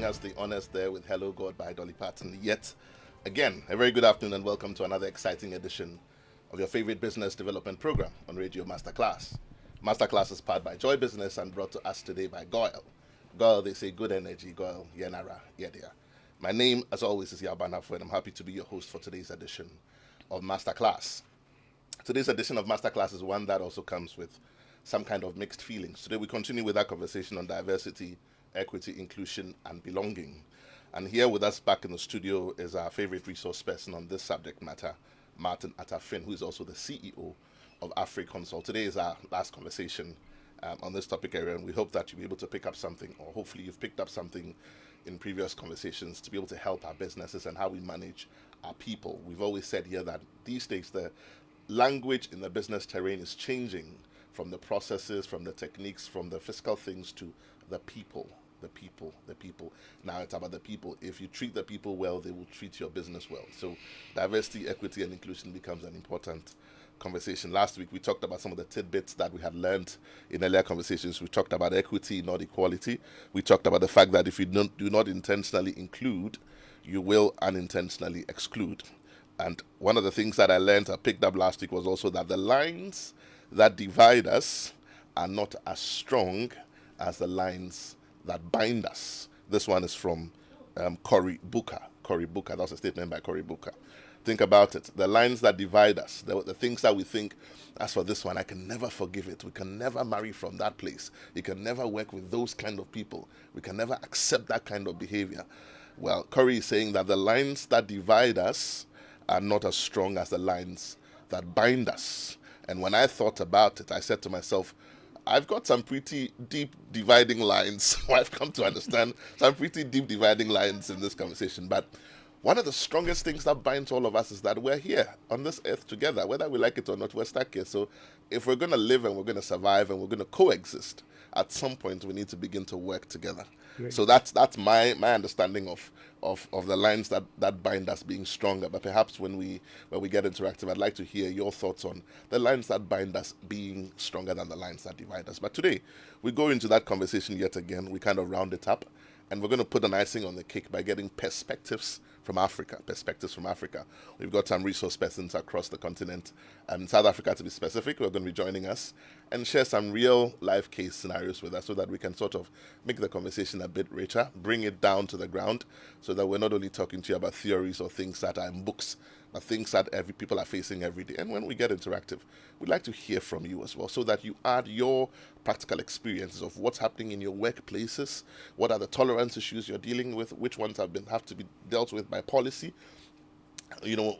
giving us the honors there with Hello God by Dolly Parton. Yet again, a very good afternoon and welcome to another exciting edition of your favorite business development program on Radio Masterclass. Masterclass is powered by Joy Business and brought to us today by Goyle. Goyle, they say good energy. Goyle, Yenara, Yedia. My name, as always, is Yaw Barnafo, and I'm happy to be your host for today's edition of Masterclass. Today's edition of Masterclass is one that also comes with some kind of mixed feelings. Today we continue with our conversation on diversity, equity, inclusion, and belonging. And here with us back in the studio is our favorite resource person on this subject matter, Martin Atta-Fynn, who is also the CEO of Afri Consult. Today is our last conversation on this topic area, and we hope that you'll be able to pick up something, or hopefully you've picked up something in previous conversations to be able to help our businesses and how we manage our people. We've always said here that these days the language in the business terrain is changing from the processes, from the techniques, from the physical things to the people. Now it's about the people. If you treat the people well, they will treat your business well. So diversity, equity, and inclusion becomes an important conversation. Last week, we talked about some of the tidbits that we had learned in earlier conversations. We talked about equity, not equality. We talked about the fact that if you do not intentionally include, you will unintentionally exclude. And one of the things that I picked up last week was also that the lines that divide us are not as strong as the lines that bind us. This one is from Cory Booker. That's a statement by Cory Booker. Think about it. The lines that divide us, the things that we think, as for this one, I can never forgive it. We can never marry from that place. You can never work with those kind of people. We can never accept that kind of behavior. Well, Cory is saying that the lines that divide us are not as strong as the lines that bind us. And when I thought about it, I said to myself, I've got some pretty deep dividing lines. I've come to understand some pretty deep dividing lines in this conversation. But one of the strongest things that binds all of us is that we're here on this earth together. Whether we like it or not, we're stuck here. So if we're going to live and we're going to survive and we're going to coexist, at some point we need to begin to work together. Great. So that's my understanding of the lines that bind us being stronger. But perhaps when we get interactive, I'd like to hear your thoughts on the lines that bind us being stronger than the lines that divide us. But today, we go into that conversation yet again. We kind of round it up, and we're going to put an icing on the cake by getting perspectives from Africa. We've got some resource persons across the continent, South Africa to be specific, who are going to be joining us and share some real life case scenarios with us so that we can sort of make the conversation a bit richer, bring it down to the ground so that we're not only talking to you about theories or things that are in books, but things that people are facing every day. And when we get interactive, we'd like to hear from you as well so that you add your practical experiences of what's happening in your workplaces, what are the tolerance issues you're dealing with, which ones have to be dealt with by policy,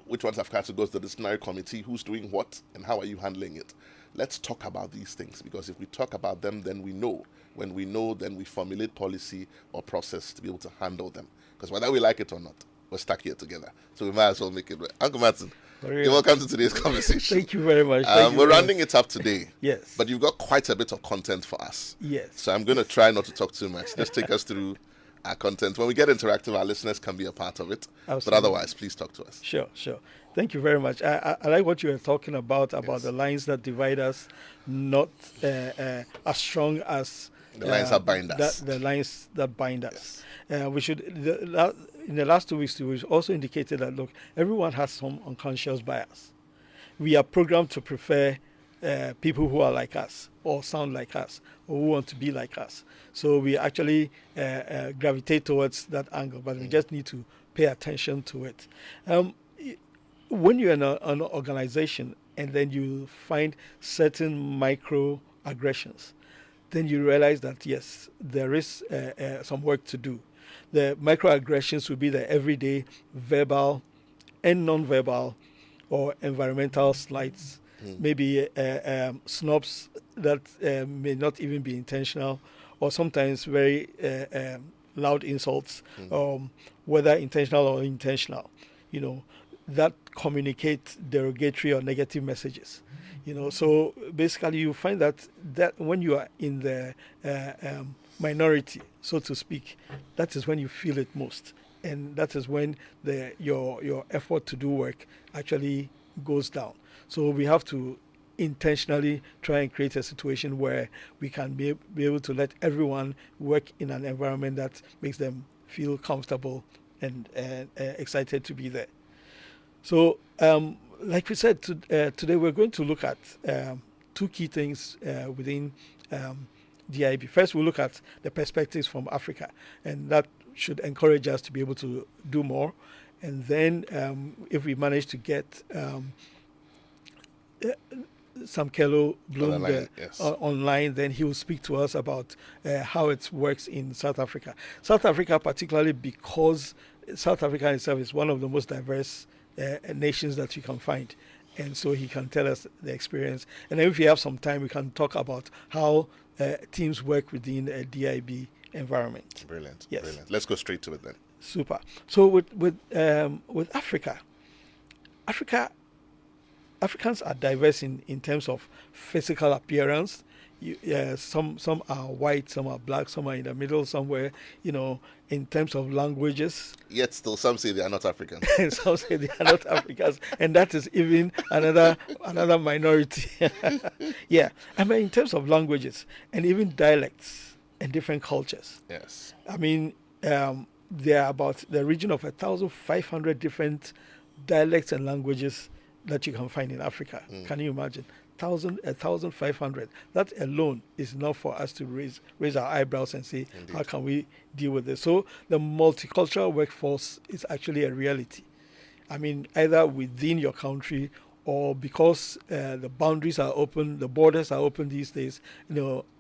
which ones have had to go to the disciplinary committee, who's doing what, and how are you handling it. Let's talk about these things, because if we talk about them, then we know. When we know, then we formulate policy or process to be able to handle them. Because whether we like it or not, we're stuck here together. So we might as well make it work. Uncle Martin, you're welcome to today's conversation. Thank you very much. We're rounding it up today. Yes. But you've got quite a bit of content for us. Yes. So I'm going to try not to talk too much. Just take us through our content. When we get interactive, our listeners can be a part of it. Absolutely. But otherwise, please talk to us. Sure. Thank you very much. I like what you were talking about yes. The lines that divide us, not as strong as the lines that bind us. The lines that bind us. We should. In the last 2 weeks, we also indicated that look, everyone has some unconscious bias. We are programmed to prefer people who are like us, or sound like us, or who want to be like us. So we actually gravitate towards that angle, but we just need to pay attention to it. When you're in an organization and then you find certain microaggressions, then you realize that, yes, there is some work to do. The microaggressions will be the everyday verbal and non-verbal or environmental slights, maybe snubs that may not even be intentional, or sometimes very loud insults, whether intentional or unintentional, that communicate derogatory or negative messages. So basically you find that when you are in the minority, so to speak, that is when you feel it most, and that is when your effort to do work actually goes down. So we have to intentionally try and create a situation where we can be able to let everyone work in an environment that makes them feel comfortable and excited to be there. So, like we said, today we're going to look at two key things within DIB. First, we'll look at the perspectives from Africa, and that should encourage us to be able to do more. And then, if we manage to get Sam Kello Bloom online, then he will speak to us about how it works in South Africa. South Africa, particularly because South Africa itself is one of the most diverse nations that you can find. And so he can tell us the experience. And then if we have some time, we can talk about how teams work within a DIB environment. Brilliant. Yes. Brilliant. Let's go straight to it then. Super. So with Africa, Africans are diverse in terms of physical appearance. Some are white, some are black, some are in the middle somewhere. In terms of languages. Yet still, some say they are not Africans. And some say they are not Africans, and that is even another minority. Yeah, I mean, in terms of languages and even dialects and different cultures. Yes. I mean, there are about the region of 1,500 different dialects and languages that you can find in Africa. Can you imagine? 1,500. That alone is enough for us to raise our eyebrows and say, indeed, how can we deal with this? So the multicultural workforce is actually a reality. I mean, either within your country or because the boundaries are open, the borders are open these days,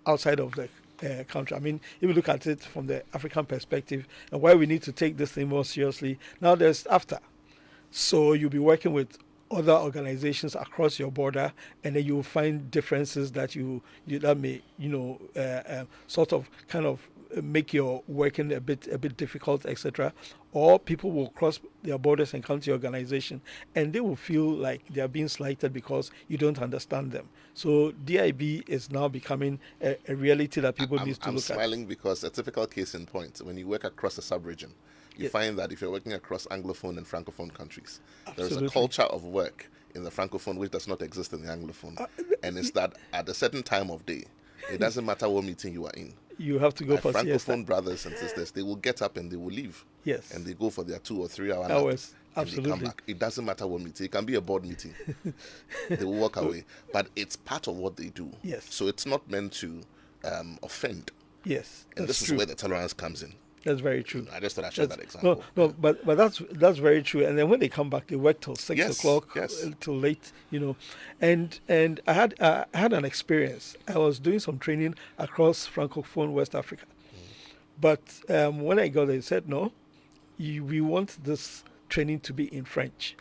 outside of the country. I mean, if you look at it from the African perspective and why we need to take this thing more seriously, now there's AFTA. So you'll be working with other organizations across your border, and then you will find differences that that may sort of kind of make your working a bit difficult, etc. Or people will cross their borders and come to your organization, and they will feel like they are being slighted because you don't understand them. So DIB is now becoming a reality that people need to look at. I'm smiling because a typical case in point, when you work across a sub-region, you find that if you're working across Anglophone and Francophone countries, absolutely, there is a culture of work in the Francophone which does not exist in the Anglophone. And it's that at a certain time of day, it doesn't matter what meeting you are in. You have to go for Francophone brothers and sisters, they will get up and they will leave. Yes. And they go for their 2 or 3 hour hours. And absolutely. they come back. It doesn't matter what meeting. It can be a board meeting. They will walk away. But it's part of what they do. Yes. So it's not meant to offend. Yes. And this is where the tolerance comes in. That's very true. I just thought I'd share that example. No, but that's very true. And then when they come back, they work till 6 o'clock, till late, And I had an experience. I was doing some training across Francophone West Africa, but when I got there, they said no, we want this training to be in French.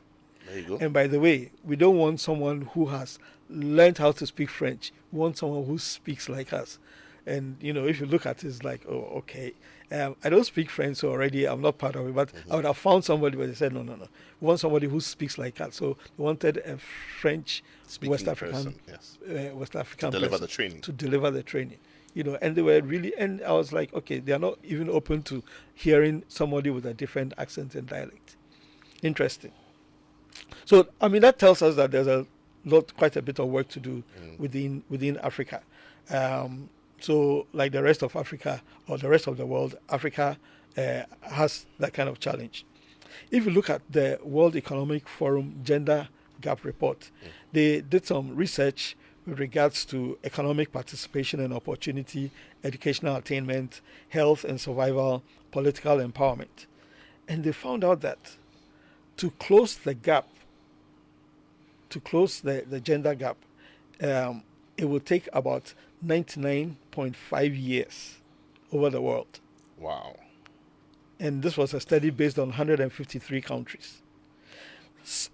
There you go. And by the way, we don't want someone who has learned how to speak French. We want someone who speaks like us. And, if you look at it, it's like, oh, okay. I don't speak French, so already I'm not part of it. But I would have found somebody, but they said, no. We want somebody who speaks like us. So we wanted a French West African to deliver the training. To deliver the training. And they were really, and I was like, okay, they are not even open to hearing somebody with a different accent and dialect. Interesting. So, I mean, that tells us that there's quite a bit of work to do within Africa. So, like the rest of Africa or the rest of the world, Africa has that kind of challenge. If you look at the World Economic Forum Gender Gap Report, they did some research with regards to economic participation and opportunity, educational attainment, health and survival, political empowerment. And they found out that to close the gap, to close the gender gap, it will take about 99.5 years over the world. Wow. And this was a study based on 153 countries.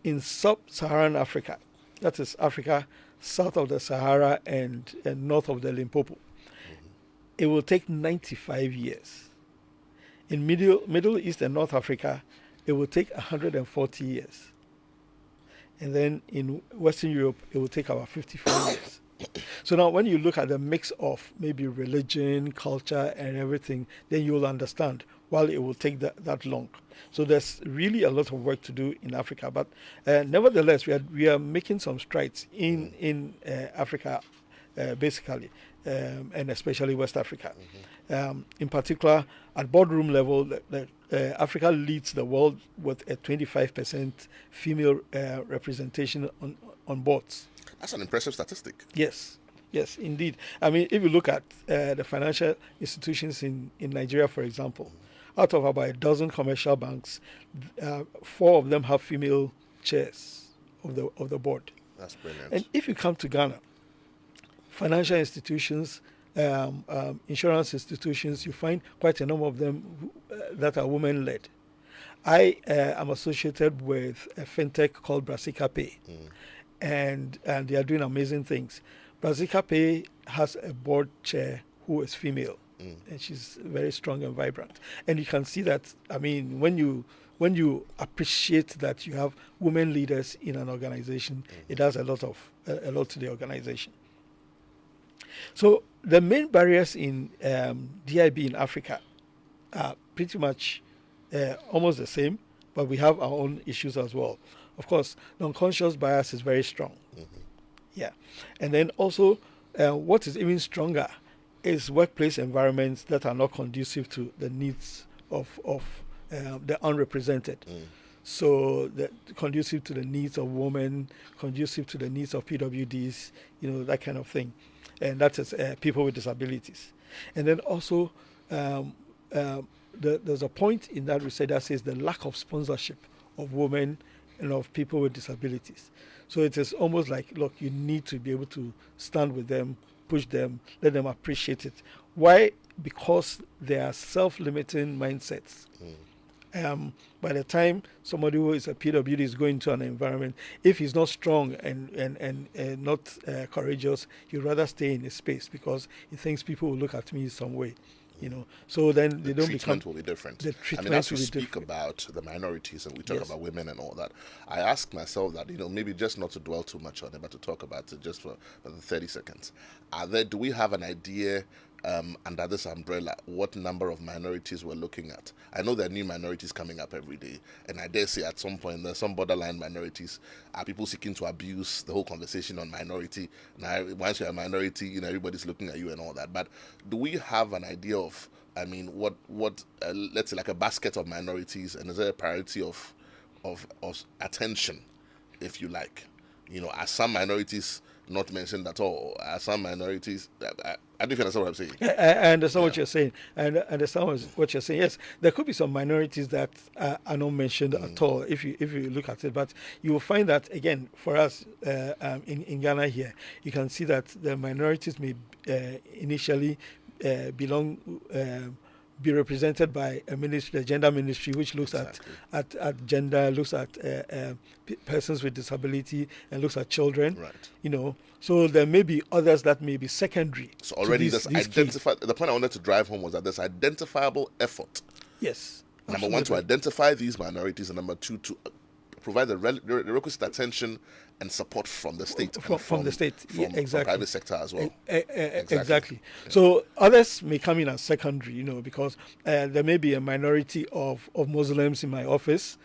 In sub-Saharan Africa, that is Africa south of the Sahara and north of the Limpopo, it will take 95 years. In Middle East and North Africa, it will take 140 years. And then in Western Europe, it will take about 54 years. So now when you look at the mix of maybe religion, culture, and everything, then you'll understand why it will take that long. So there's really a lot of work to do in Africa. But nevertheless, we are making some strides in Africa, basically. and especially West Africa. In particular, at boardroom level, Africa leads the world with a 25% female representation on boards. That's an impressive statistic. Yes, indeed. I mean, if you look at the financial institutions in Nigeria, for example, out of about a dozen commercial banks, 4 of them have female chairs of the board. That's brilliant. And if you come to Ghana, financial institutions, insurance institutions, you find quite a number of them that are women-led. I am associated with a fintech called Brasika Pay, and they are doing amazing things. Brasika Pay has a board chair who is female, and she's very strong and vibrant. And you can see that, I mean, when you appreciate that you have women leaders in an organization, it does a lot to the organization. So the main barriers in DIB in Africa are pretty much almost the same, but we have our own issues as well. Of course, the unconscious bias is very strong. Yeah. And then also, what is even stronger is workplace environments that are not conducive to the needs of the unrepresented. So conducive to the needs of women, conducive to the needs of PWDs, that kind of thing. And that is people with disabilities. And then also, there's a point in that research that says the lack of sponsorship of women and of people with disabilities. So it is almost like, look, you need to be able to stand with them, push them, let them appreciate it. Why? Because they are self-limiting mindsets. By the time somebody who is a PWD is going to an environment, if he's not strong and not courageous, he'd rather stay in his space because he thinks people will look at me some way. So then they don't become. The treatment will be different. The treatment as we will be speak different. about the minorities and we talk about women and all that, I ask myself that, maybe just not to dwell too much on it, but to talk about it just for 30 seconds. Do we have an idea under this umbrella what number of minorities we're looking at? I know there are new minorities coming up every day, and I dare say at some point there's some borderline minorities. Are people seeking to abuse the whole conversation on minority? Now, once you're a minority, everybody's looking at you and all that. But do we have an idea of, what let's say like a basket of minorities, and is there a priority of attention, if you like? Are some minorities not mentioned at all? Are some minorities? I don't understand what I'm saying. I understand what you're saying. I understand what you're saying. Yes, there could be some minorities that are not mentioned at all if you look at it. But you will find that, again, for us in Ghana here, you can see that the minorities may initially be represented by a ministry, the gender ministry, which looks at gender, looks at persons with disability, and looks at children. Right. So there may be others that may be secondary. So already this identified. The point I wanted to drive home was that there's identifiable effort. Yes. Number one, to identify these minorities, and number two, to provide the requisite attention and support from the state. From the state, exactly. From private sector as well. Exactly. Yeah. So others may come in as secondary, because there may be a minority of Muslims in my office,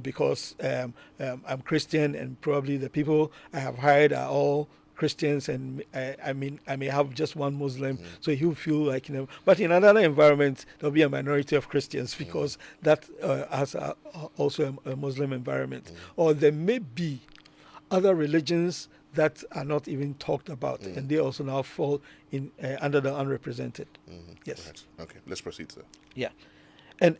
because I'm Christian, and probably the people I have hired are all Christians, and I may have just one Muslim, so he'll feel like, but in another environment, there'll be a minority of Christians because that has also a Muslim environment. Or there may be other religions that are not even talked about, and they also now fall in under the unrepresented. Yes. Right. Okay, let's proceed, sir. Yeah. And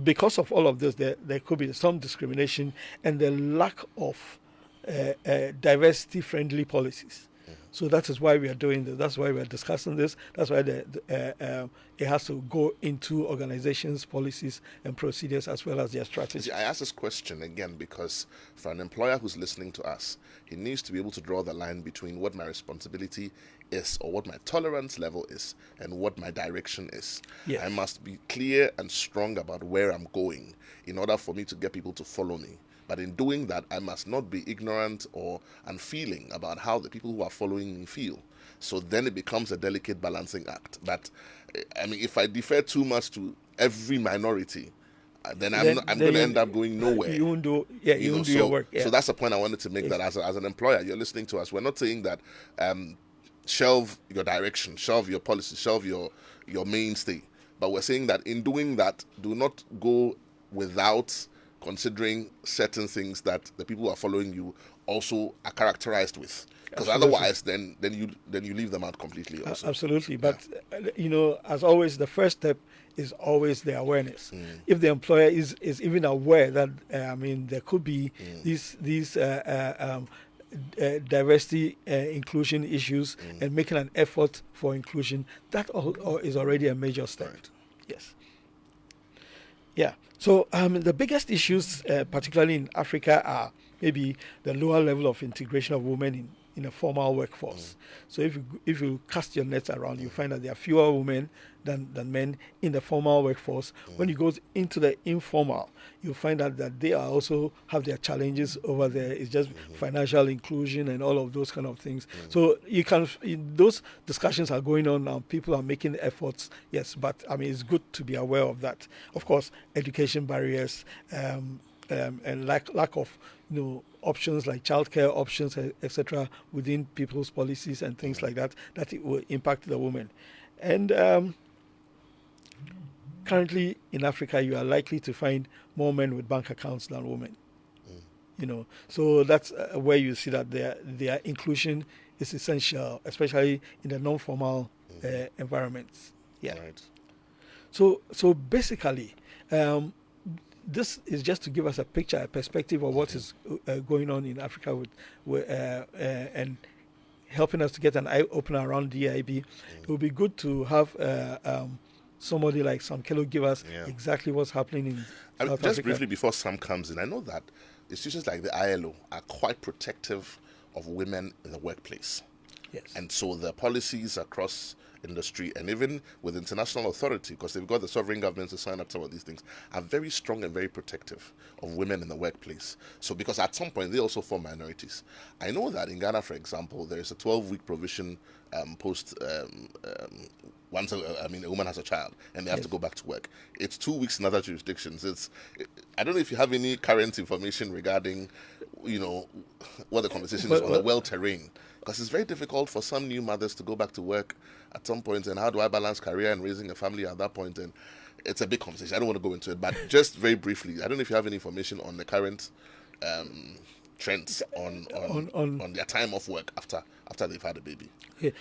because of all of this, there could be some discrimination and the lack of diversity-friendly policies. So that is why we are doing this. That's why we are discussing this. That's why it has to go into organizations' policies and procedures as well as their strategy. I ask this question again because for an employer who's listening to us, he needs to be able to draw the line between what my responsibility is or what my tolerance level is and what my direction is. Yes. I must be clear and strong about where I'm going in order for me to get people to follow me. But in doing that, I must not be ignorant or unfeeling about how the people who are following me feel. So then it becomes a delicate balancing act. But if I defer too much to every minority, then I'm going to end up going nowhere. You won't do your work. Yeah. So that's the point I wanted to make, yes. That as an employer, you're listening to us. We're not saying that shelve your direction, shelve your policy, shelve your mainstay. But we're saying that in doing that, do not go without considering certain things that the people who are following you also are characterized with. Because otherwise, then you leave them out completely. Also. Absolutely, but as always, the first step is always the awareness. If the employer is even aware that there could be these diversity inclusion issues and making an effort for inclusion, that is already a major step. Right. Yes. Yeah. So the biggest issues, particularly in Africa, are maybe the lower level of integration of women in a formal workforce. So if you cast your net around, you find that there are fewer women than men in the formal workforce. When you go into the informal, you find out that they are also have their challenges over there. It's just financial inclusion and all of those kind of things. So those discussions are going on now. People are making efforts, yes, but it's good to be aware of that. Of course, education barriers and lack of options like childcare options, etc., within people's policies and things like that it will impact the women. And currently in Africa, you are likely to find more men with bank accounts than women. So that's where you see that their inclusion is essential, especially in the non-formal environments. Yeah. Right. So basically, this is just to give us a picture, a perspective of what is going on in Africa and helping us to get an eye opener around DIB. It would be good to have somebody like Sam Kello give us exactly what's happening in South Africa. Just briefly before Sam comes in, I know that institutions like the ILO are quite protective of women in the workplace. Yes. And so the policies across industry and even with international authority, because they've got the sovereign governments to sign up some of these things, are very strong and very protective of women in the workplace. So because at some point they also form minorities. I know that in Ghana, for example, there is a 12-week provision post once a woman has a child and they have to go back to work. It's 2 weeks in other jurisdictions. I don't know if you have any current information regarding what the conversation is on the well terrain, because it's very difficult for some new mothers to go back to work at some point, and how do I balance career and raising a family at that point? And it's a big conversation. I don't want to go into it, but just very briefly, I don't know if you have any information on the current trends on their time off work after they've had a baby. Okay.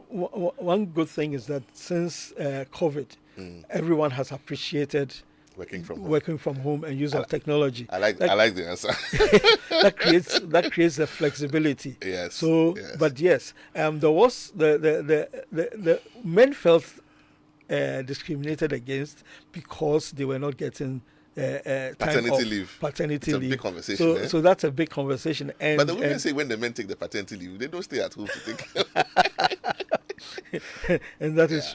One good thing is that since COVID, everyone has appreciated working from home and use of technology. I like the answer. that creates the flexibility. Yes. So, yes. But yes, there was the men felt discriminated against because they were not getting paternity leave. Paternity leave. It's a big conversation. So that's a big conversation. But the women say when the men take the paternity leave, they don't stay at home to take. And that is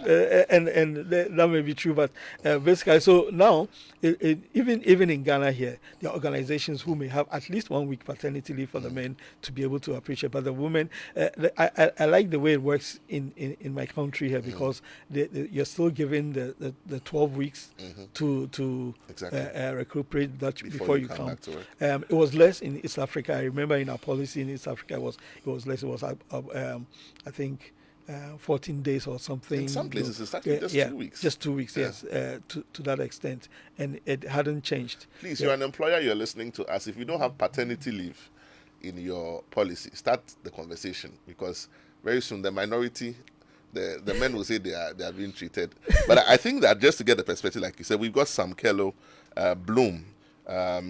and that may be true, but basically, so now even in Ghana here, there are organizations who may have at least 1 week paternity leave for the men to be able to appreciate, but the women, I like the way it works in my country here, because you're still given the 12 weeks to recuperate that before you come. It was less in East Africa. I remember in our policy in East Africa it was less. It was I think 14 days or something. In some places, it's actually just 2 weeks. Just 2 weeks, yes, to that extent. And it hadn't changed. Please, you're an employer, you're listening to us. If you don't have paternity leave in your policy, start the conversation, because very soon the minority, the men will say they are being treated. But I think that just to get the perspective, like you said, we've got Sam Kello Bloom.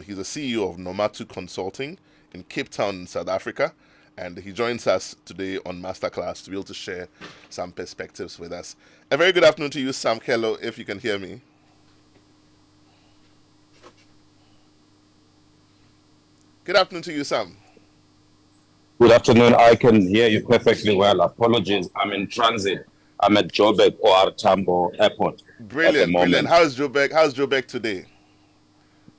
He's the CEO of Nomatu Consulting in Cape Town, South Africa. And he joins us today on Masterclass to be able to share some perspectives with us. A very good afternoon to you, Sam Kello, if you can hear me. Good afternoon to you, Sam. Good afternoon. I can hear you perfectly well. Apologies. I'm in transit. I'm at Joburg OR Tambo Airport. Brilliant. How's Joburg today?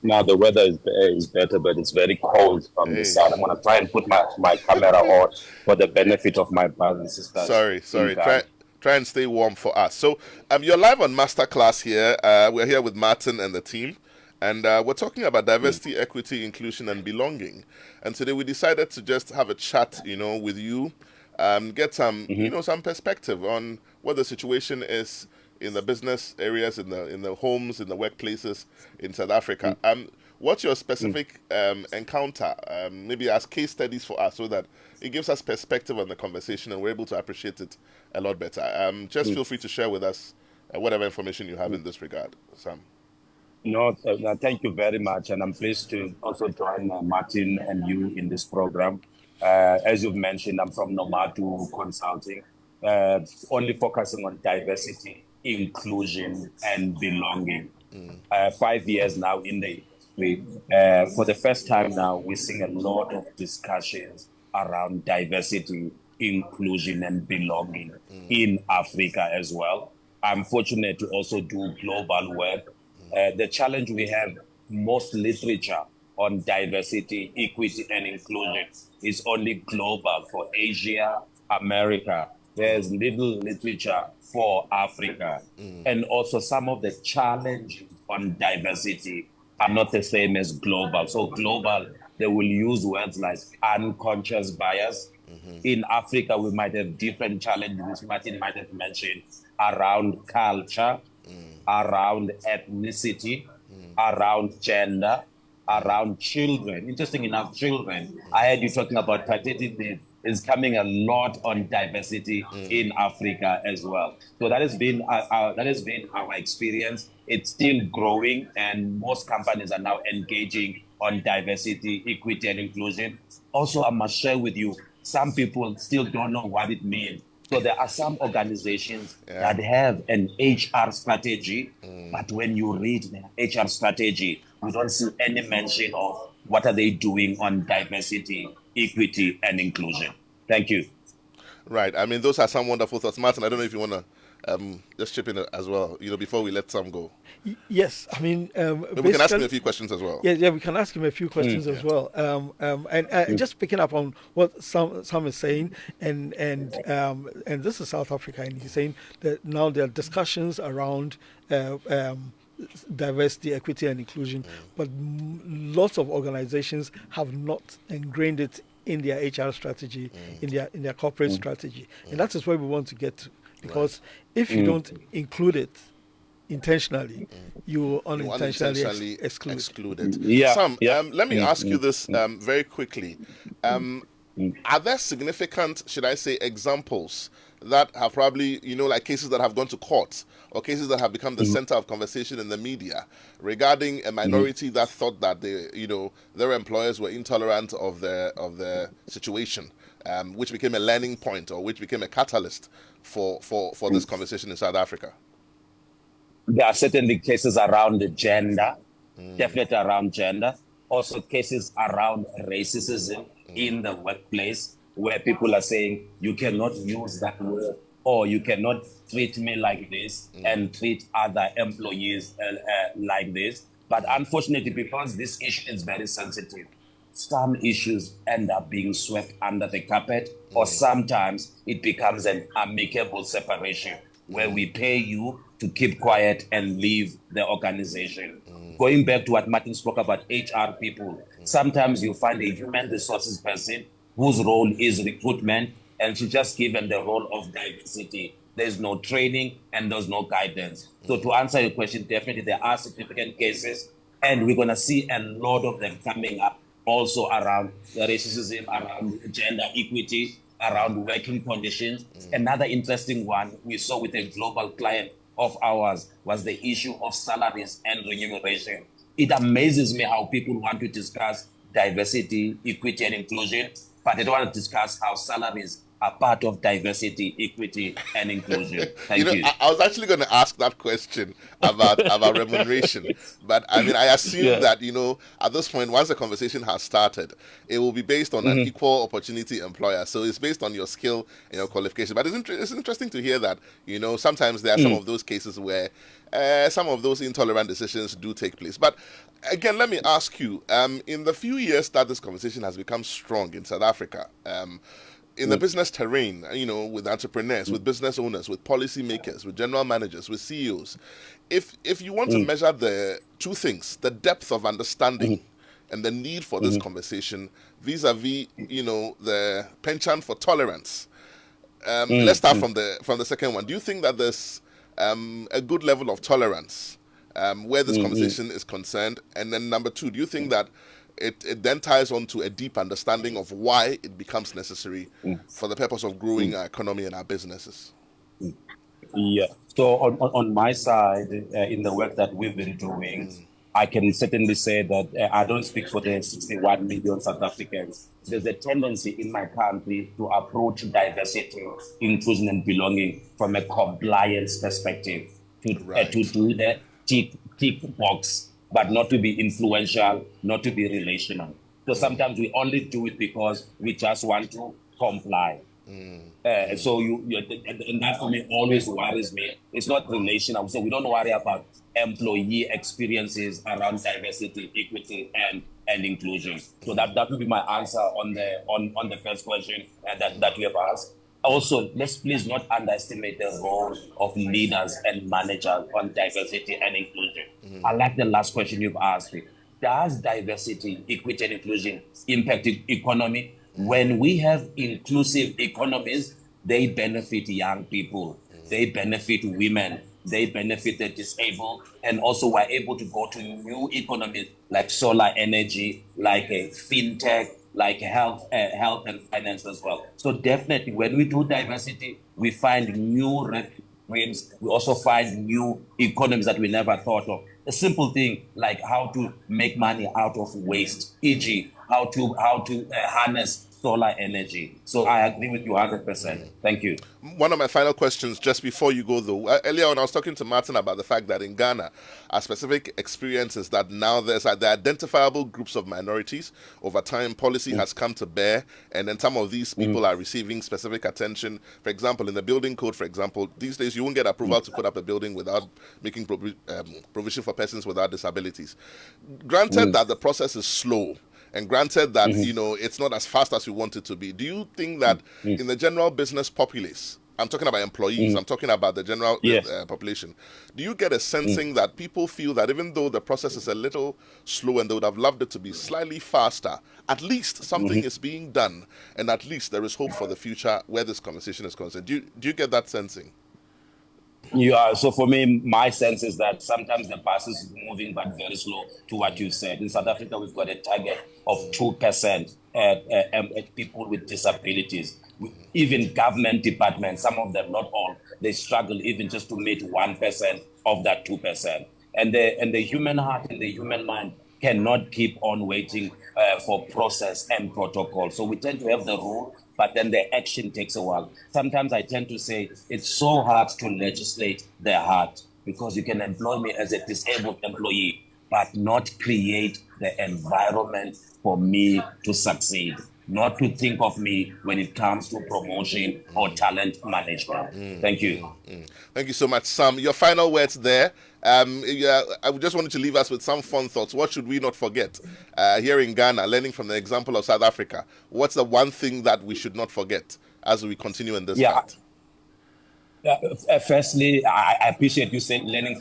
Now the weather is better, but it's very cold from the south. I'm going to try and put my camera on for the benefit of my brothers and sisters. Sorry. Try and stay warm for us. So you're live on Masterclass here. We're here with Martin and the team. And we're talking about diversity, equity, inclusion, and belonging. And today we decided to just have a chat, with you get some, some perspective on what the situation is in the business areas, in the homes, in the workplaces in South Africa. What's your specific encounter, maybe as case studies for us, so that it gives us perspective on the conversation and we're able to appreciate it a lot better. Just feel free to share with us whatever information you have in this regard, Sam. No, thank you very much. And I'm pleased to also join Martin and you in this program. As you've mentioned, I'm from Nomadu Consulting, only focusing on diversity, inclusion, and belonging. 5 years now in the industry. For the first time now, we're seeing a lot of discussions around diversity, inclusion, and belonging in Africa as well. I'm fortunate to also do global work. The challenge we have, most literature on diversity, equity, and inclusion is only global for Asia, America. There's little literature for Africa. And also some of the challenges on diversity are not the same as global. So global, they will use words like unconscious bias. In Africa, we might have different challenges, which Martin might have mentioned, around culture, around ethnicity, around gender, around children. Interesting enough, children. I heard you talking about paternity leave. Is coming a lot on diversity in Africa as well. So that has been our experience. It's still growing, and most companies are now engaging on diversity, equity, and inclusion. Also, I must share with you, some people still don't know what it means. So there are some organizations that have an HR strategy, but when you read their HR strategy, you don't see any mention of what are they doing on diversity, equity, and inclusion. Thank you. Right. I mean, those are some wonderful thoughts. Martin, I don't know if you want to just chip in as well, before we let Sam go. Yes. I mean, we can ask him a few questions as well. Yeah, we can ask him a few questions as well. Just picking up on what Sam is saying, and this is South Africa, and he's saying that now there are discussions around diversity, equity, and inclusion, but lots of organizations have not ingrained it in their HR strategy, in their corporate strategy, and that is where we want to get to. Because if you don't include it intentionally, you unintentionally exclude it. Yeah. Sam, let me ask you this very quickly. Are there significant, should I say, examples that have probably, like cases that have gone to court or cases that have become the center of conversation in the media regarding a minority that thought that their employers were intolerant of their situation, which became a learning point or which became a catalyst for this conversation in South Africa? There are certainly cases around gender, definitely around gender. Also cases around racism in the workplace, where people are saying, you cannot use that word, or you cannot treat me like this and treat other employees like this. But unfortunately, because this issue is very sensitive, some issues end up being swept under the carpet, or sometimes it becomes an amicable separation where we pay you to keep quiet and leave the organization. Going back to what Martin spoke about, HR people, sometimes you find a human resources person whose role is recruitment, and she's just given the role of diversity. There's no training and there's no guidance. So to answer your question, definitely there are significant cases, and we're going to see a lot of them coming up also around racism, around gender equity, around working conditions. Another interesting one we saw with a global client of ours was the issue of salaries and remuneration. It amazes me how people want to discuss diversity, equity, and inclusion, but they don't want to discuss how salaries are part of diversity, equity, and inclusion. Thank you. I was actually going to ask that question about remuneration, but I mean, I assume that, at this point, once the conversation has started, it will be based on an equal opportunity employer. So it's based on your skill and your qualification. But it's interesting to hear that, sometimes there are some of those cases where some of those intolerant decisions do take place. But again, let me ask you, in the few years that this conversation has become strong in South Africa, in the business terrain, with entrepreneurs, with business owners, with policymakers, with general managers, with CEOs, if you want to measure the two things, the depth of understanding and the need for this conversation vis-a-vis, the penchant for tolerance, let's start from the second one. Do you think that there's a good level of tolerance where this conversation is concerned? And then number two, do you think that it then ties on to a deep understanding of why it becomes necessary for the purpose of growing our economy and our businesses? Yeah. So on my side, in the work that we've been doing, I can certainly say that I don't speak for the 61 million South Africans. There's a tendency in my country to approach diversity, inclusion, and belonging from a compliance perspective, to do the tick box, but not to be influential, not to be relational. So sometimes we only do it because we just want to comply. So and that for me always worries me. It's not relational. So we don't worry about employee experiences around diversity, equity, and inclusion. So that would be my answer on the first question that you have asked. Also, let's please not underestimate the role of leaders and managers on diversity and inclusion. I like the last question you've asked me. Does diversity, equity, and inclusion impact the economy? When we have inclusive economies, they benefit young people, they benefit women, they benefit the disabled, and also we're able to go to new economies like solar energy, like fintech, like health and finance as well. So definitely, when we do diversity, we find new revenues. We also find new economies that we never thought of. A simple thing like how to make money out of waste, e.g., how to harness solar energy. So I agree with you 100%. Thank you. One of my final questions, just before you go though, earlier on I was talking to Martin about the fact that in Ghana, our specific experiences that now there are identifiable groups of minorities. Over time, policy has come to bear, and then some of these people are receiving specific attention. For example, in the building code, for example, these days you won't get approval to put up a building without making provision for persons without disabilities. Granted that the process is slow, and granted that it's not as fast as we want it to be, do you think that in the general business populace, I'm talking about employees, I'm talking about the general population, do you get a sensing that people feel that even though the process is a little slow and they would have loved it to be slightly faster, at least something is being done, and at least there is hope for the future where this conversation is concerned? Do you get that sensing? Yeah, so for me, my sense is that sometimes the bus is moving but very slow to what you said. In South Africa, we've got a target of 2% at people with disabilities. Even government departments, some of them, not all, they struggle even just to meet 1% of that 2%. And the human heart and the human mind cannot keep on waiting for process and protocol. So we tend to have the rule, but then the action takes a while. Sometimes I tend to say it's so hard to legislate the heart, because you can employ me as a disabled employee, but not create the environment for me to succeed, not to think of me when it comes to promotion or talent management. Thank you. Thank you so much, Sam. Your final words there. I just wanted to leave us with some fun thoughts. What should we not forget here in Ghana, learning from the example of South Africa? What's the one thing that we should not forget as we continue in this fight? Firstly, I appreciate you saying learning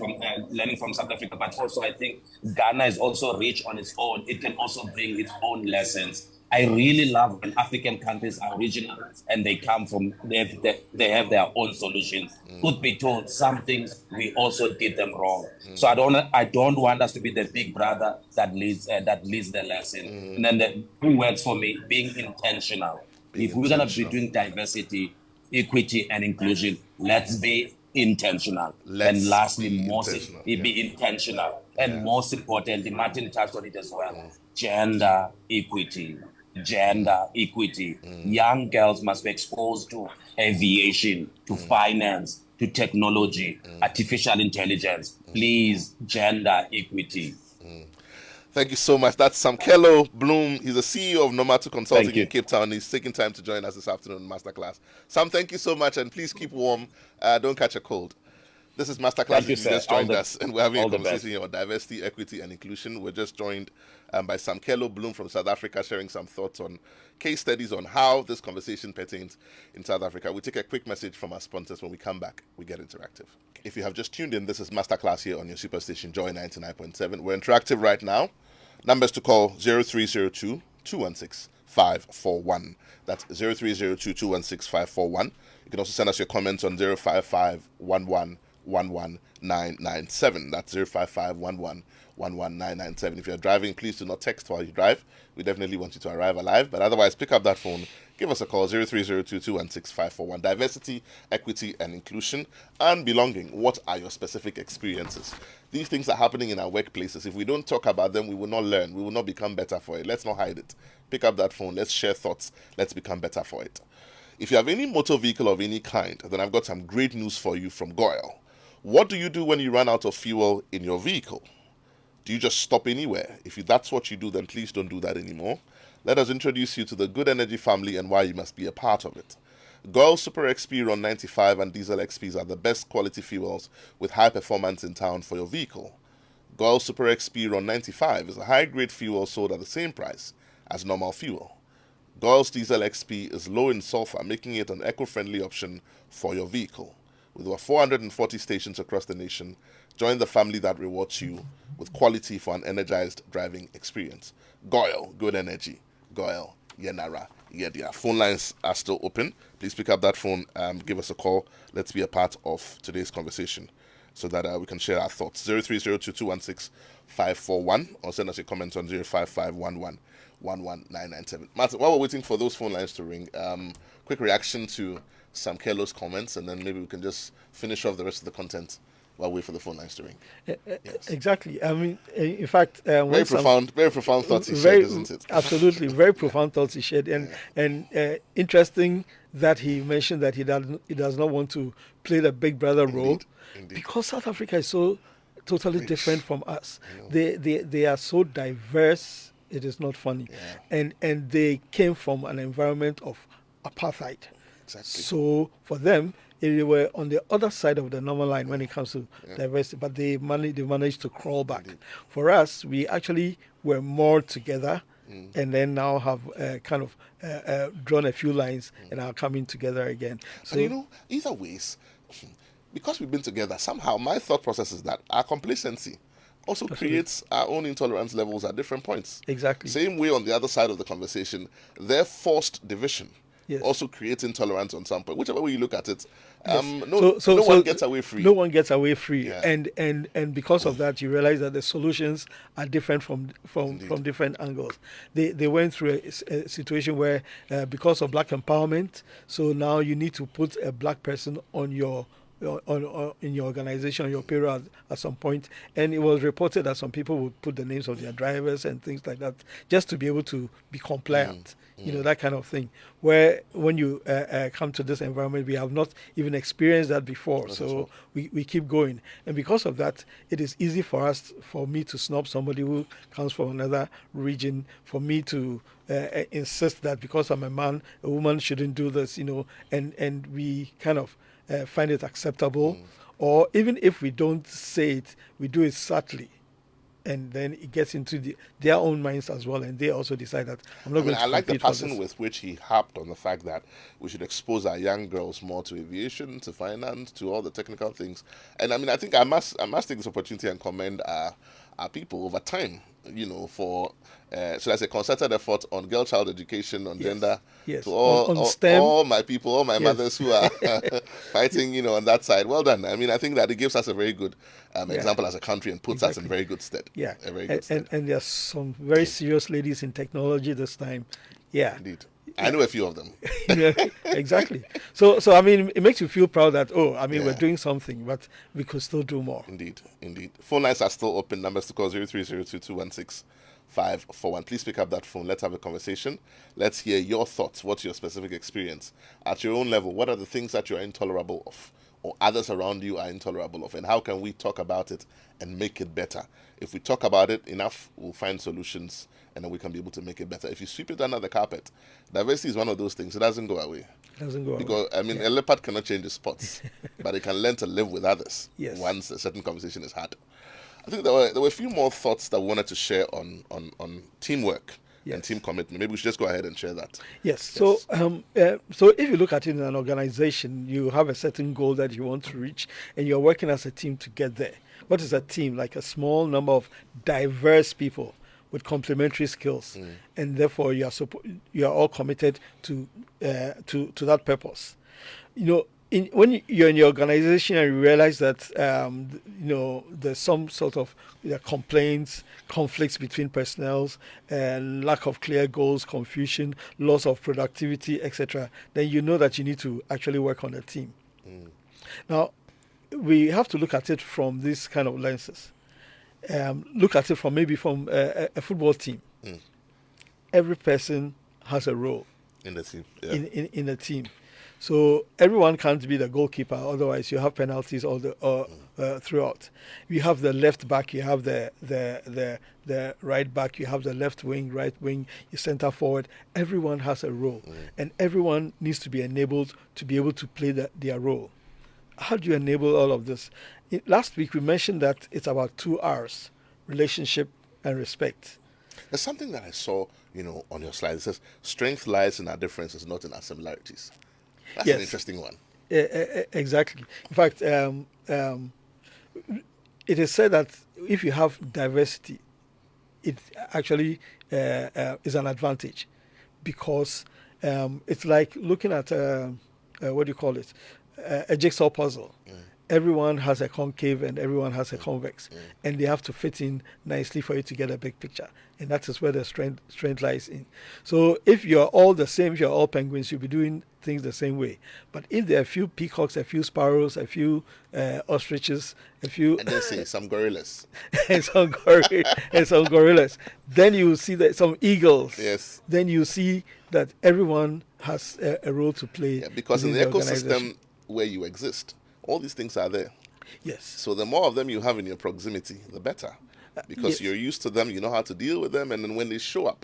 from South Africa, but also I think Ghana is also rich on its own. It can also bring its own lessons. I really love when African countries are regional and they have their own solutions. Could be told some things we also did them wrong. So I don't want us to be the big brother that leads the lesson. And then the two words for me: being intentional. If we're gonna be doing diversity, equity, and inclusion, let's be intentional. And lastly, be intentional. And most importantly, Martin touched on it as well: gender equity. Young girls must be exposed to aviation, to finance, to technology, artificial intelligence. Please, gender equity. Thank you so much. That's Samkelo Bloom. He's the CEO of Nomatu Consulting in Cape Town. He's taking time to join us this afternoon in Masterclass. Sam, thank you so much, and please keep warm. Don't catch a cold. This is Masterclass. If you just joined us, and we're having a conversation about diversity, equity, and inclusion. We're just joined by Samkelo Bloom from South Africa, sharing some thoughts on case studies on how this conversation pertains in South Africa. We take a quick message from our sponsors. When we come back, we get interactive. If you have just tuned in, this is Masterclass here on your superstation, Joy 99.7. We're interactive right now. Numbers to call 0302 216 541. That's 0302216541. You can also send us your comments on 05511111997. That's 05511111997. If you're driving, please do not text while you drive. We definitely want you to arrive alive. But otherwise, pick up that phone. Give us a call, 0302216541. Diversity, equity, and inclusion, and belonging. What are your specific experiences? These things are happening in our workplaces. If we don't talk about them, we will not learn. We will not become better for it. Let's not hide it. Pick up that phone. Let's share thoughts. Let's become better for it. If you have any motor vehicle of any kind, then I've got some great news for you from Goyle. What do you do when you run out of fuel in your vehicle? Do you just stop anywhere? If that's what you do, then please don't do that anymore. Let us introduce you to the Good Energy family and why you must be a part of it. Goyle Super XP Ron 95 and Diesel XPs are the best quality fuels with high performance in town for your vehicle. Goyle Super XP Ron 95 is a high-grade fuel sold at the same price as normal fuel. Goyle's Diesel XP is low in sulfur, making it an eco-friendly option for your vehicle. With over 440 stations across the nation, join the family that rewards you with quality for an energized driving experience. Goyle, good energy. Goyle, Yenara, Yedia. Phone lines are still open. Please pick up that phone, give us a call. Let's be a part of today's conversation so that we can share our thoughts. 0302216541 or send us a comment on 05511111997. Martin, while we're waiting for those phone lines to ring, quick reaction to Sam Kello's comments, and then maybe we can just finish off the rest of the content while we wait for the phone lines to ring. Yes. Exactly. I mean, in fact, very profound thoughts he shared, isn't it? Absolutely, very profound thoughts he shared, and interesting that he mentioned that he does not want to play the big brother role, because South Africa is so totally different from us. They are so diverse. It is not funny, and they came from an environment of apartheid. Exactly. So for them, they were on the other side of the normal line when it comes to diversity, but they managed to crawl back. Indeed. For us, we actually were more together, and then now have kind of drawn a few lines and are coming together again. So and either ways, because we've been together, somehow my thought process is that our complacency also creates our own intolerance levels at different points. Exactly. Same way on the other side of the conversation, their forced division also creates intolerance on some point. Whichever way you look at it, no one gets away free. No one gets away free, and because of that, you realize that the solutions are different from different angles. They went through a situation where, because of black empowerment, so now you need to put a black person on your in your organization, your payroll at some point, and it was reported that some people would put the names of their drivers and things like that just to be able to be compliant. That kind of thing. Where when you come to this environment, we have not even experienced that before. So we keep going, and because of that, it is easy for me to snub somebody who comes from another region. For me to insist that because I'm a man, a woman shouldn't do this. And we kind of find it acceptable, or even if we don't say it, we do it subtly, and then it gets into their own minds as well, and they also decide that I'm not going to. I like the passion with which he harped on the fact that we should expose our young girls more to aviation, to finance, to all the technical things. And I think I must take this opportunity and commend our people over time, for so that's a concerted effort on girl child education, on gender, to all STEM. All my people, all my mothers who are fighting, on that side. Well done. I think that it gives us a very good example as a country and puts us in very good stead. Yeah, a very good stead. And there's some very serious ladies in technology this time. Yeah, indeed. I know a few of them. Exactly. So it makes you feel proud that we're doing something, but we could still do more. Indeed. Phone lines are still open. Numbers to call 0302216541. Please pick up that phone. Let's have a conversation. Let's hear your thoughts. What's your specific experience at your own level? What are the things that you're intolerable of, or others around you are intolerable of, and how can we talk about it and make it better? If we talk about it enough, we'll find solutions, and then we can be able to make it better. If you sweep it under the carpet, diversity is one of those things. It doesn't go away. Because a leopard cannot change its spots, but it can learn to live with others once a certain conversation is had. I think there were a few more thoughts that we wanted to share on teamwork and team commitment. Maybe we should just go ahead and share that. Yes. So if you look at it in an organization, you have a certain goal that you want to reach, and you're working as a team to get there. What is a team? Like a small number of diverse people with complementary skills, and therefore you are all committed to that purpose. When you're in your organization and you realize that there's some sort of complaints, conflicts between personnel, and lack of clear goals, confusion, loss of productivity, etc., then you know that you need to actually work on a team. Now, we have to look at it from these kind of lenses. Look at it from a football team. Every person has a role in the team. In a team. So everyone can't be the goalkeeper, otherwise you have penalties throughout. You have the left back, you have the right back, you have the left wing, right wing, you center forward. Everyone has a role, and everyone needs to be enabled to be able to play their role. How do you enable all of this? Last week we mentioned that it's about 2 R's: relationship and respect. There's something that I saw, on your slide. It says, strength lies in our differences, not in our similarities. That's an interesting one. Exactly. In fact, it is said that if you have diversity, it actually is an advantage, because it's like looking at what do you call it? A jigsaw puzzle. Everyone has a concave and everyone has a convex, and they have to fit in nicely for you to get a big picture. And that is where the strength lies in. So if you're all the same, if you're all penguins, you'll be doing things the same way. But if there are a few peacocks, a few sparrows, a few ostriches, a few... And they say some gorillas. and some gorillas. Then you see that some eagles. Yes. Then you see that everyone has a role to play. Yeah, because in the ecosystem where you exist, all these things are there. Yes. So the more of them you have in your proximity, the better. Because you're used to them, you know how to deal with them, and then when they show up,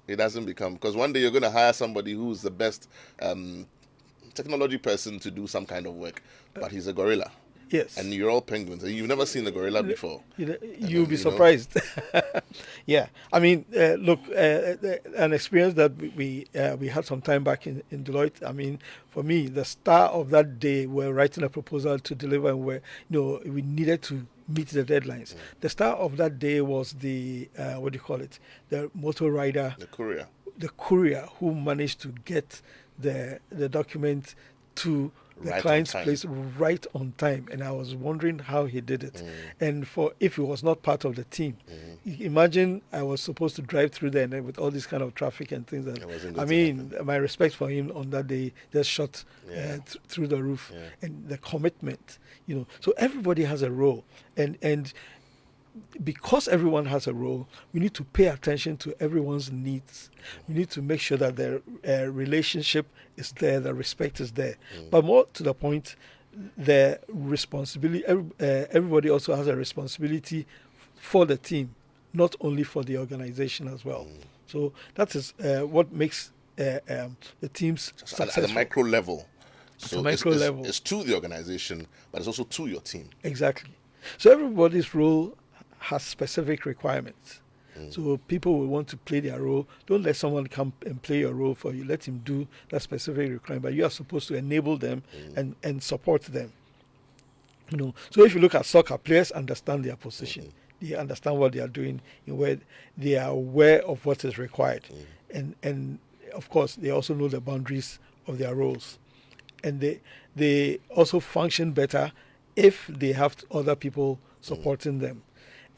it doesn't become... Because one day you're going to hire somebody who's the best technology person to do some kind of work, but he's a gorilla. Yes. And you're all penguins, and you've never seen a gorilla before. You'll be surprised. Yeah. I mean, look, an experience that we had some time back in Deloitte. I mean, for me, the star of that day, we're writing a proposal to deliver, and we needed to meet the deadlines. The star of that day was the the motor rider, the courier who managed to get the document to the client's place right on time, and I was wondering how he did it. And if he was not part of the team, imagine I was supposed to drive through there, and with all this kind of traffic and things. My respect for him on that day just shot through the roof, and the commitment. So everybody has a role, and because everyone has a role, we need to pay attention to everyone's needs. We need to make sure that the relationship is there, the respect is there. But more to the point, the responsibility, everybody also has a responsibility for the team, not only for the organization as well. So that is what makes the teams successful. At the micro level. So level. It's to the organization, but it's also to your team. Exactly. So everybody's role has specific requirements. So people will want to play their role. Don't let someone come and play your role for you. Let him do that specific requirement. But you are supposed to enable them and support them. So if you look at soccer, players understand their position. They understand what they are doing, where they are aware of what is required. And of course, they also know the boundaries of their roles. And they also function better if they have other people supporting them,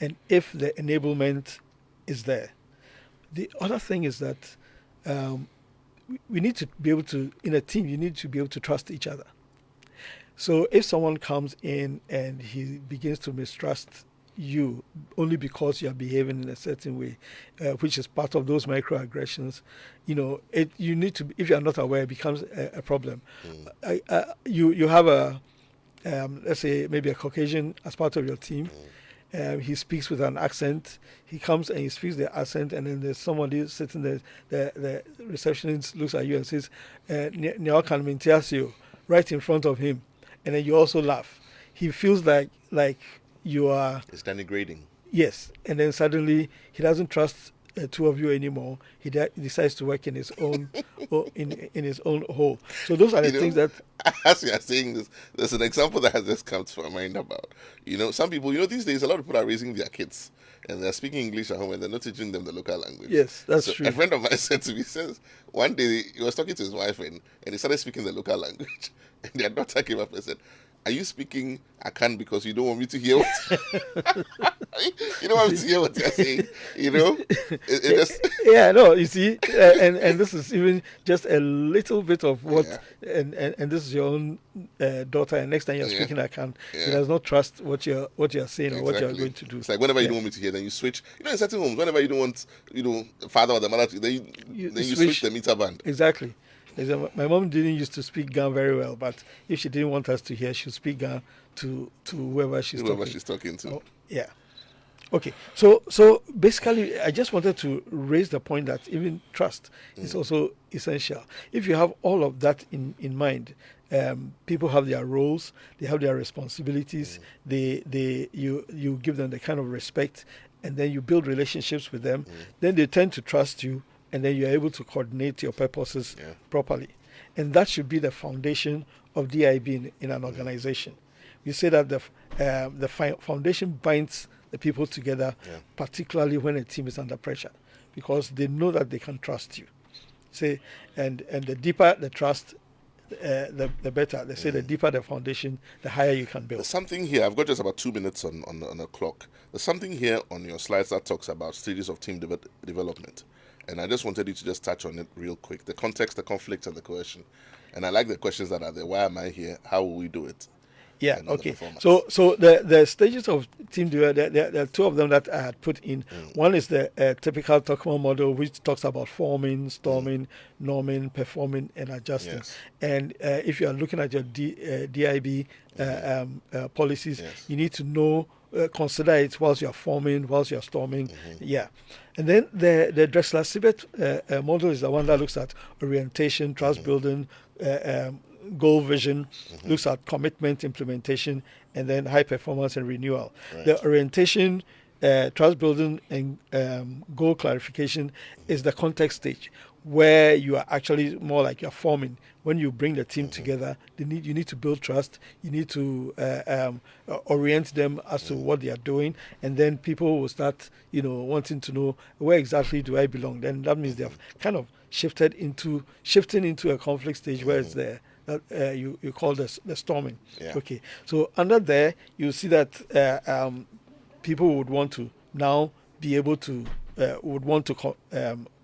and if the enablement is there. The other thing is that we need to be able to, in a team, you need to be able to trust each other. So if someone comes in and he begins to mistrust you only because you are behaving in a certain way, which is part of those microaggressions, you need to, if you are not aware, it becomes a problem. You have let's say maybe a Caucasian as part of your team. He speaks with an accent. He comes and he speaks the accent, and then there's somebody sitting there. The receptionist looks at you and says, "Nyaw kan mintiasio," right in front of him, and then you also laugh. He feels like you are... It's denigrating. Yes, and then suddenly he doesn't trust two of you anymore. He decides to work in his own in his own hole. So those are the things that. As you are saying this, there's an example that has just come to my mind about, some people, these days a lot of people are raising their kids and they're speaking English at home and they're not teaching them the local language. Yes, that's true. A friend of mine said to me, says one day he was talking to his wife and he started speaking the local language and their daughter came up and said, "Are you speaking Akan because you don't want me to hear what you don't want me to hear what you're saying?" It just yeah, no, you see, and this is even just a little bit of what, and this is your own daughter, and next time you're speaking Akan, she does not trust what you're saying or what you're going to do. It's like whenever you don't want me to hear, then you switch. In certain homes, whenever you don't want, the father or the mother to, then you switch the meter band. Exactly. My mom didn't used to speak Gan very well, but if she didn't want us to hear, she'd speak Gan to whoever she's talking to. Oh, yeah. Okay. So basically, I just wanted to raise the point that even trust is also essential. If you have all of that in mind, people have their roles, they have their responsibilities. You give them the kind of respect, and then you build relationships with them. Then they tend to trust you. And then you're able to coordinate your purposes properly. And that should be the foundation of DIB in an organization. We say that the foundation binds the people together, particularly when a team is under pressure, because they know that they can trust you. And the deeper the trust, the better. They say the deeper the foundation, the higher you can build. There's something here. I've got just about 2 minutes on the clock. There's something here on your slides that talks about stages of team development. And I just wanted you to just touch on it real quick. The context, the conflict, and the coercion. And I like the questions that are there. Why am I here? How will we do it? Yeah, okay. So the stages of team development, there are two of them that I had put in. One is the typical Tuckman model, which talks about forming, storming, norming, performing, and adjusting. Yes. And if you are looking at your DIB policies, you need to know, consider it whilst you're forming, whilst you're storming. And then the Dressler-Sibet model is the one that looks at orientation, trust building, goal vision, looks at commitment, implementation, and then high performance and renewal. Right. The orientation, trust building, and goal clarification is the context stage, where you are actually more like you're forming. When you bring the team together, you need to build trust. You need to orient them as to what they are doing, and then people will start, wanting to know, where exactly do I belong. Then that means they have kind of shifting into a conflict stage where it's there. That you call the storming. Okay, so under there you see that people would want to now be able to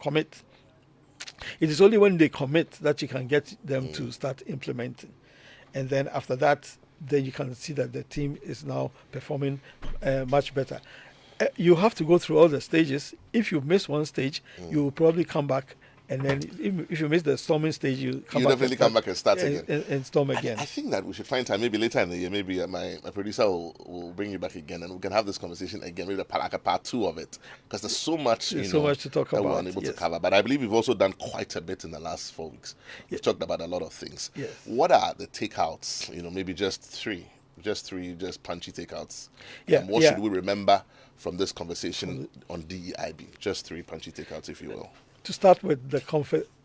commit. It is only when they commit that you can get them to start implementing, and then after that, then you can see that the team is now performing much better. You have to go through all the stages. If you miss one stage, you will probably come back. And then if you miss the storming stage, you definitely come back and start again. And storm again. I think that we should find time, maybe later in the year, maybe my producer will bring you back again and we can have this conversation again, maybe like a part 2 of it. Because there's so much, so much to talk about. We're unable to cover. But I believe we've also done quite a bit in the last 4 weeks. We've talked about a lot of things. Yes. What are the takeouts? Maybe just three punchy takeouts. What should we remember from this conversation on DEIB? Just 3 punchy takeouts, if you will. To start with, the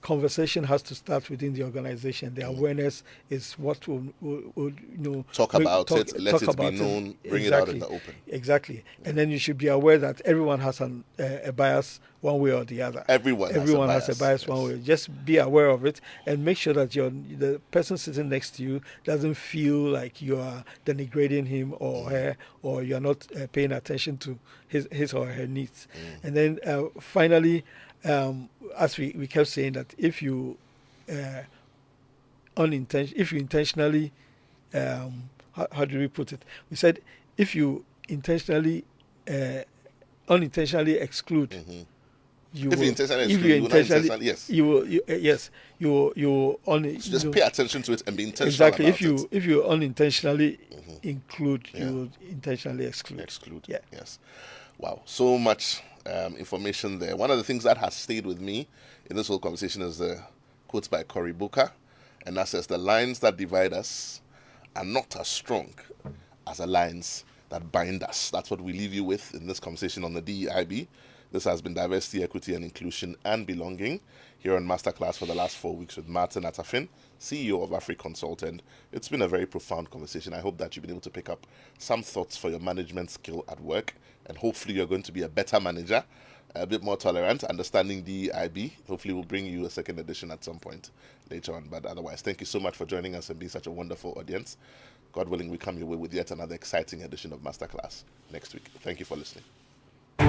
conversation has to start within the organization. The awareness is what will talk about it, let it be known, bring it out in the open. Exactly. And then you should be aware that everyone has a bias one way or the other. Everyone has a bias one way. Just be aware of it and make sure that the person sitting next to you doesn't feel like you are denigrating him or her, or you're not paying attention to his or her needs. And then finally, as we kept saying, that if you intentionally, how do we put it? We said if you unintentionally exclude, you will only just pay attention to it and be intentional. Exactly. About if you unintentionally include, you will intentionally exclude. Yeah. Yes. Wow. So much information there. One of the things that has stayed with me in this whole conversation is the quotes by Cory Booker, and that says, "The lines that divide us are not as strong as the lines that bind us." That's what we leave you with in this conversation on the DEIB. This has been Diversity, Equity and Inclusion and Belonging here on Masterclass for the last 4 weeks with Martin Atta-Fynn, CEO of Afri Consult. And it's been a very profound conversation. I hope that you've been able to pick up some thoughts for your management skill at work, and hopefully you're going to be a better manager, a bit more tolerant, understanding DEIB. Hopefully we'll bring you a second edition at some point later on. But otherwise, thank you so much for joining us and being such a wonderful audience. God willing, we come your way with yet another exciting edition of Masterclass next week. Thank you for listening.